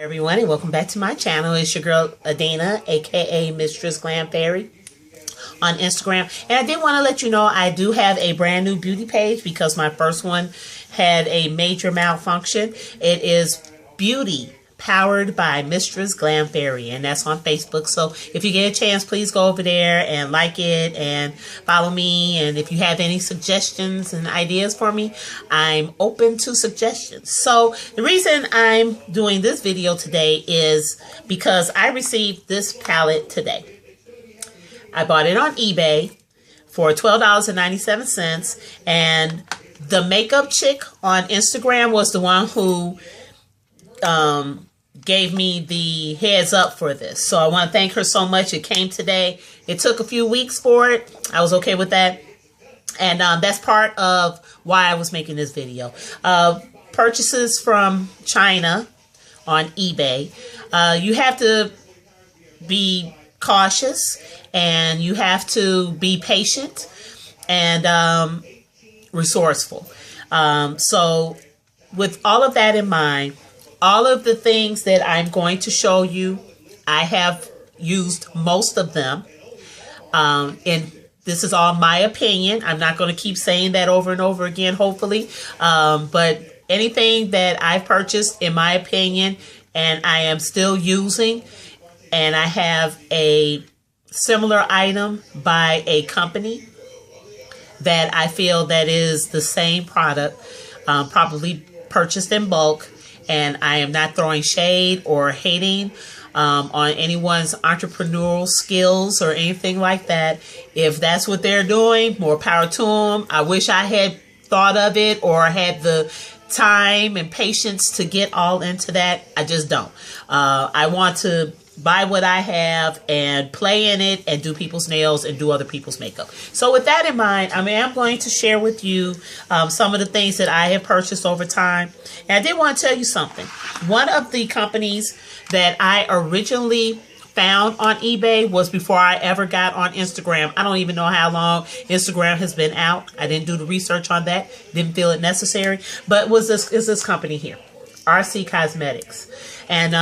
Everyone, and welcome back to my channel. It's your girl Adina, aka Mistress Glam Fairy, on Instagram. And I did want to let you know I do have a brand new beauty page because my first one had a major malfunction. It is Beauty Powered by Mistress Glam Fairy, and that's on Facebook. So if you get a chance, please go over there and like it and follow me. And if you have any suggestions and ideas for me, I'm open to suggestions. So the reason I'm doing this video today is because I received this palette today. I bought it on eBay for $12.97, and the makeup chick on Instagram was the one who gave me the heads up for this. So I want to thank her so much. It came today. It took a few weeks for it. I was okay with that. And that's part of why I was making this video. Purchases from China on eBay. You have to be cautious and you have to be patient and resourceful. So with all of that in mind, all of the things that I'm going to show you, I have used most of them. And this is all my opinion. I'm not going to keep saying that over and over again, hopefully. But anything that I've purchased, in my opinion, and I am still using, and I have a similar item by a company that I feel that is the same product, probably purchased in bulk. And I am not throwing shade or hating on anyone's entrepreneurial skills or anything like that. If that's what they're doing, more power to them. I wish I had thought of it or had the time and patience to get all into that. I just don't. I want to buy what I have and play in it and do people's nails and do other people's makeup. So with that in mind, I am going to share with you some of the things that I have purchased over time. And I did want to tell you something. One of the companies that I originally found on eBay was before I ever got on Instagram. I don't even know how long Instagram has been out. I didn't do the research on that. Didn't feel it necessary. But is this company here, RC Cosmetics. And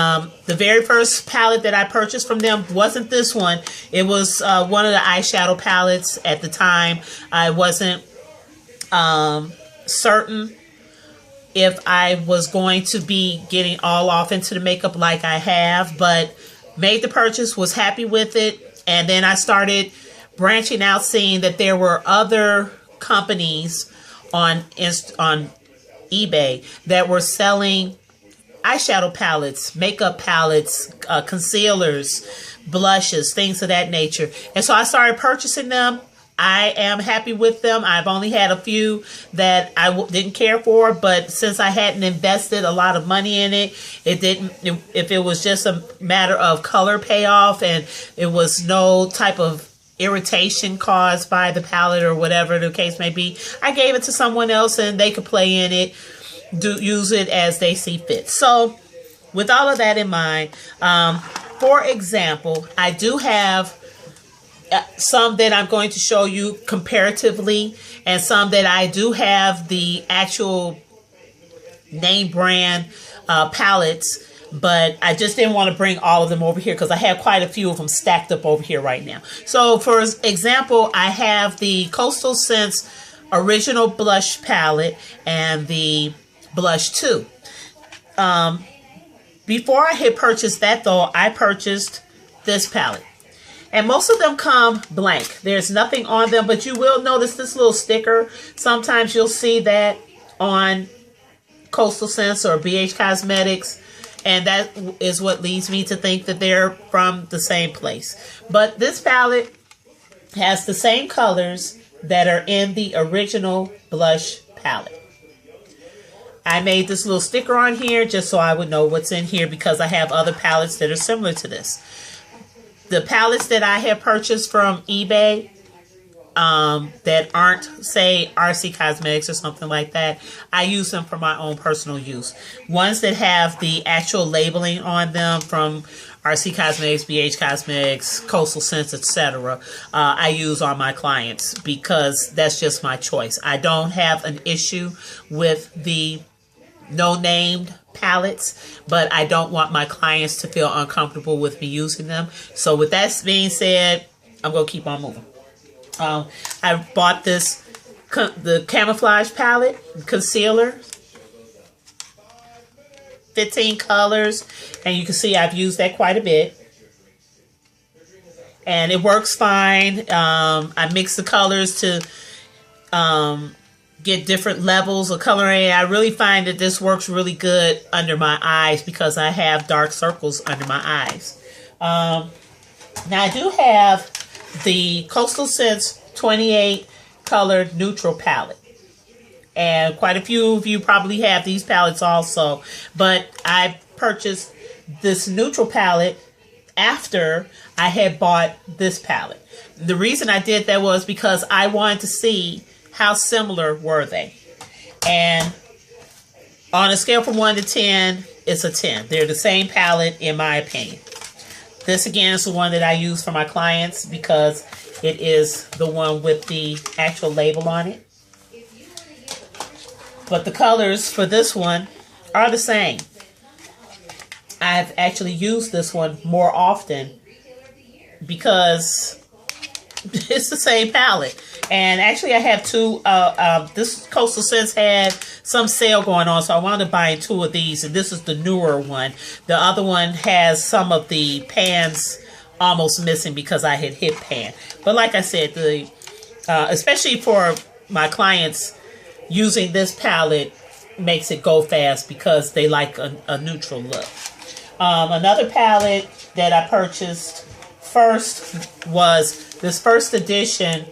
the very first palette that I purchased from them wasn't this one. It was one of the eyeshadow palettes. At the time, I wasn't certain if I was going to be getting all off into the makeup like I have, but made the purchase, was happy with it. And then I started branching out, seeing that there were other companies on eBay that were selling eyeshadow palettes, makeup palettes, concealers, blushes, things of that nature. And so I started purchasing them. I am happy with them. I've only had a few that I didn't care for, but since I hadn't invested a lot of money in it, if it was just a matter of color payoff and it was no type of irritation caused by the palette or whatever the case may be, I gave it to someone else and they could play in it, use it as they see fit. So with all of that in mind, for example, I do have some that I'm going to show you comparatively, and some that I do have the actual name brand palettes, but I just didn't want to bring all of them over here because I have quite a few of them stacked up over here right now. So for example, I have the Coastal Scents Original Blush Palette and the Blush 2. Before I had purchased that though, I purchased this palette. And most of them come blank. There's nothing on them, but you will notice this little sticker. Sometimes you'll see that on Coastal Scents or BH Cosmetics. And that is what leads me to think that they're from the same place. But this palette has the same colors that are in the original blush palette. I made this little sticker on here just so I would know what's in here because I have other palettes that are similar to this. The palettes that I have purchased from eBay that aren't, say, RC Cosmetics or something like that, I use them for my own personal use. Ones that have the actual labeling on them from RC Cosmetics, BH Cosmetics, Coastal Scents, etc., I use on my clients because that's just my choice. I don't have an issue with the no-named palettes, but I don't want my clients to feel uncomfortable with me using them. So with that being said, I'm going to keep on moving. I bought the Camouflage palette, concealer. 15 colors, and you can see I've used that quite a bit. And it works fine. I mix the colors to get different levels of coloring. I really find that this works really good under my eyes because I have dark circles under my eyes. Now I do have the Coastal Scents 28 color neutral palette. And quite a few of you probably have these palettes also. But I purchased this neutral palette after I had bought this palette. The reason I did that was because I wanted to see how similar were they. And on a scale from 1 to 10, it's a 10. They're the same palette in my opinion. This again is the one that I use for my clients because it is the one with the actual label on it. But the colors for this one are the same. I've actually used this one more often because it's the same palette. And actually I have two, this Coastal Scents had some sale going on, so I wound up buying 2 of these, and this is the newer one. The other one has some of the pans almost missing because I had hit pan. But like I said, especially for my clients, using this palette makes it go fast because they like a neutral look. Another palette that I purchased first was this first edition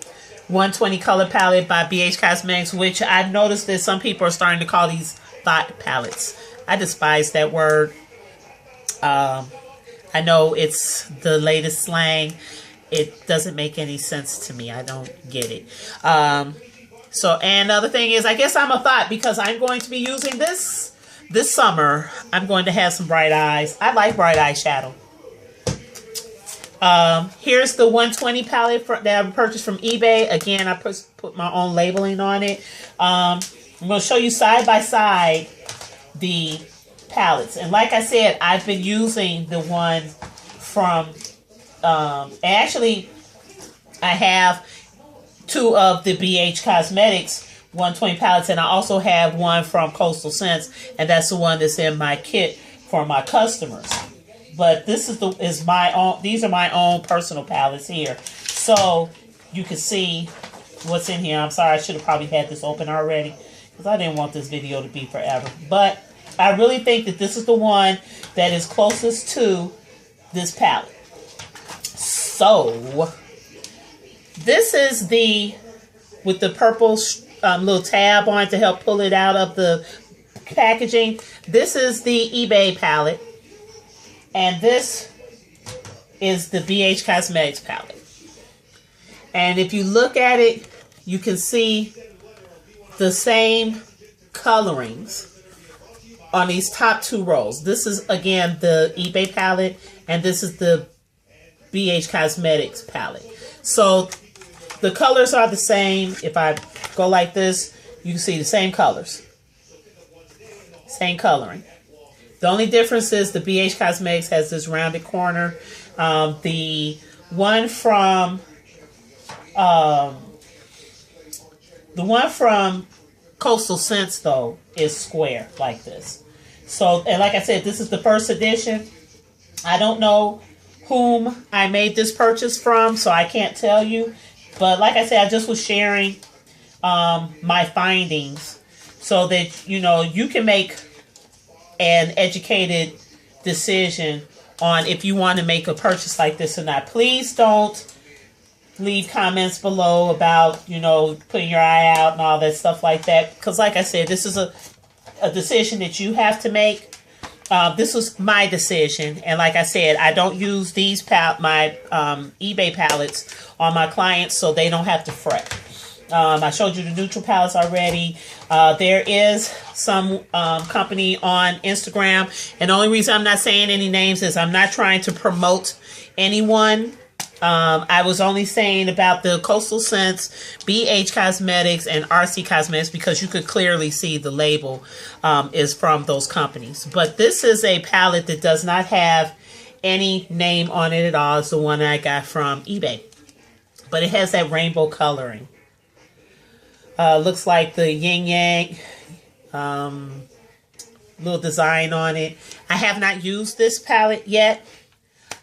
120 color palette by BH Cosmetics, which I've noticed that some people are starting to call these thought palettes. I despise that word. I know it's the latest slang. It doesn't make any sense to me. I don't get it. And the other thing is, I guess I'm a thought because I'm going to be using this summer. I'm going to have some bright eyes. I like bright eyeshadow. Here's the 120 palette that I purchased from eBay. Again, I put my own labeling on it. I'm going to show you side by side the palettes. And like I said, I've been using the one from, actually, I have 2 of the BH Cosmetics 120 palettes, and I also have one from Coastal Scents, and that's the one that's in my kit for my customers. But this is my own. These are my own personal palettes here, so you can see what's in here. I'm sorry, I should have probably had this open already because I didn't want this video to be forever. But I really think that this is the one that is closest to this palette. So this is with the purple little tab on it to help pull it out of the packaging. This is the eBay palette. And this is the BH Cosmetics palette. And if you look at it, you can see the same colorings on these top 2 rows. This is, again, the eBay palette, and this is the BH Cosmetics palette. So the colors are the same. If I go like this, you can see the same colors. Same coloring. The only difference is the BH Cosmetics has this rounded corner. The one from Coastal Scents, though, is square like this. So, and like I said, this is the first edition. I don't know whom I made this purchase from, so I can't tell you. But like I said, I just was sharing my findings so that, you know, you can make an educated decision on if you want to make a purchase like this or not. Please don't leave comments below about, you know, putting your eye out and all that stuff like that. Because like I said, this is a decision that you have to make. This was my decision. And like I said, I don't use these my eBay palettes on my clients so they don't have to fret. I showed you the neutral palettes already. There is some company on Instagram, and the only reason I'm not saying any names is I'm not trying to promote anyone I was only saying about the Coastal Scents, BH Cosmetics, and RC Cosmetics because you could clearly see the label is from those companies. But this is a palette that does not have any name on it at all. It's the one I got from eBay. But it has that rainbow coloring. Looks like the yin yang little design on it. I have not used this palette yet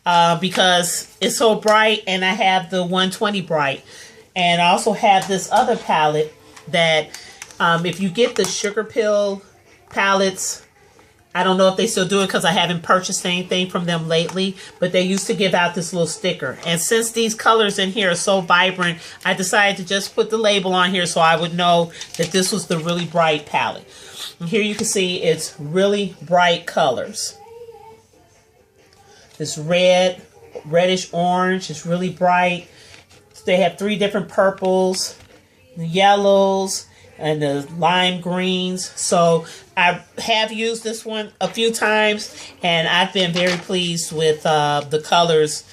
because it's so bright, and I have the 120 bright. And I also have this other palette that if you get the sugar pill palettes, I don't know if they still do it because I haven't purchased anything from them lately, but they used to give out this little sticker. And since these colors in here are so vibrant, I decided to just put the label on here so I would know that this was the really bright palette. And here you can see it's really bright colors. This red, reddish orange is really bright. They have 3 different purples, the yellows, and the lime greens. So I have used this one a few times, and I've been very pleased with the colors,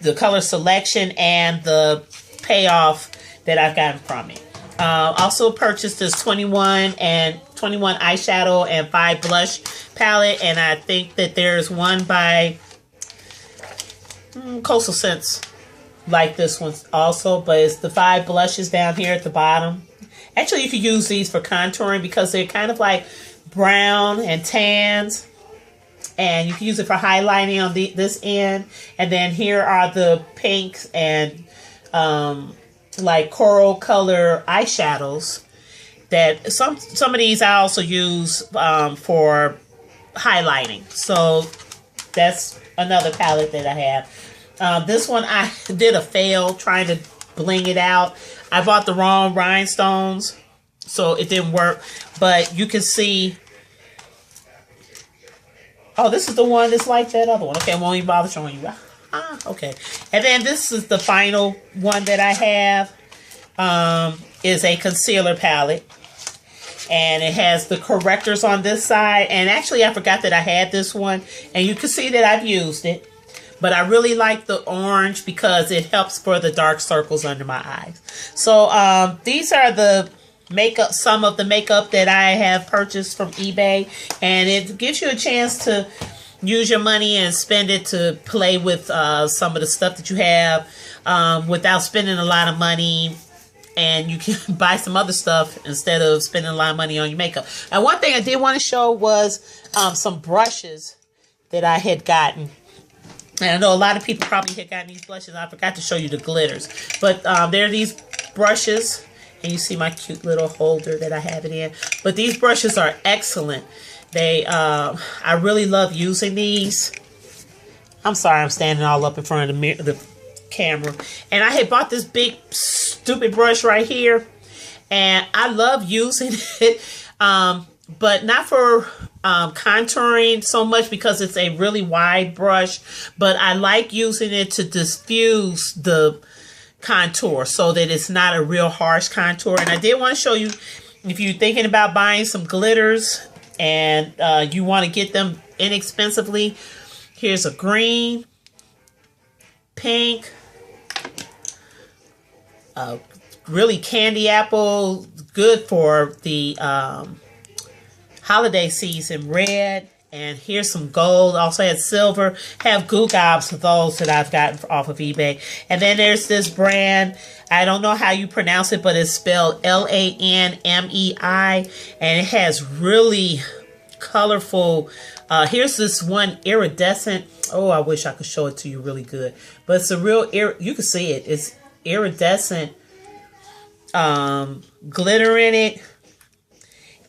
the color selection, and the payoff that I've gotten from it. Also purchased this 21 eyeshadow and 5 blush palette, and I think that there's one by Coastal Scents like this one also, but it's the 5 blushes down here at the bottom. Actually, you could use these for contouring because they're kind of like brown and tans. And you can use it for highlighting on this end. And then here are the pinks and like coral color eyeshadows. That some of these I also use for highlighting. So that's another palette that I have. This one I did a fail trying to bling it out. I bought the wrong rhinestones, so it didn't work. But you can see. Oh, this is the one that's like that other one. Okay, I won't even bother showing you. Okay. And then this is the final one that I have. Is a concealer palette. And it has the correctors on this side. And actually, I forgot that I had this one. And you can see that I've used it. But I really like the orange because it helps for the dark circles under my eyes. So these are the makeup, some of the makeup that I have purchased from eBay. And it gives you a chance to use your money and spend it to play with some of the stuff that you have without spending a lot of money. And you can buy some other stuff instead of spending a lot of money on your makeup. And one thing I did want to show was some brushes that I had gotten. And I know a lot of people probably had gotten these blushes. I forgot to show you the glitters. But there are these brushes. And you see my cute little holder that I have it in. But these brushes are excellent. They, I really love using these. I'm sorry, I'm standing all up in front of the camera. And I had bought this big stupid brush right here. And I love using it. But not for contouring so much because it's a really wide brush. But I like using it to diffuse the contour so that it's not a real harsh contour. And I did want to show you, if you're thinking about buying some glitters and you want to get them inexpensively, here's a green, pink, really candy apple, good for the holiday season, red, and here's some gold. Also had silver. Have Goo Gobs of those that I've gotten off of eBay. And then there's this brand. I don't know how you pronounce it, but it's spelled L-A-N-M-E-I. And it has really colorful. Here's this one iridescent. Oh, I wish I could show it to you really good. But it's a real, you can see it. It's iridescent glitter in it.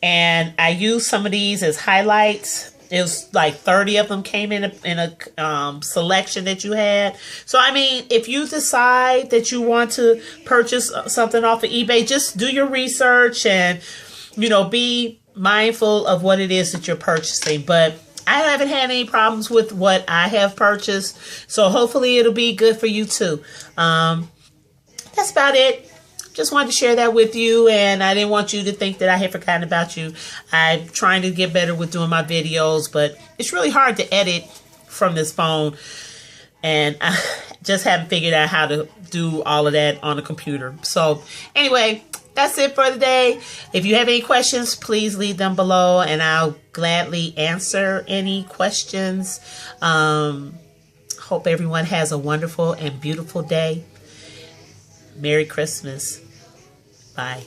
And I use some of these as highlights. It was like 30 of them came in a selection that you had. So, I mean, if you decide that you want to purchase something off of eBay, just do your research and, you know, be mindful of what it is that you're purchasing. But I haven't had any problems with what I have purchased. So, hopefully, it'll be good for you, too. That's about it. Just wanted to share that with you, and I didn't want you to think that I had forgotten about you. I'm trying to get better with doing my videos, but it's really hard to edit from this phone. And just haven't figured out how to do all of that on a computer. So anyway, that's it for today. If you have any questions, please leave them below and I'll gladly answer any questions. Hope everyone has a wonderful and beautiful day. Merry Christmas. Bye.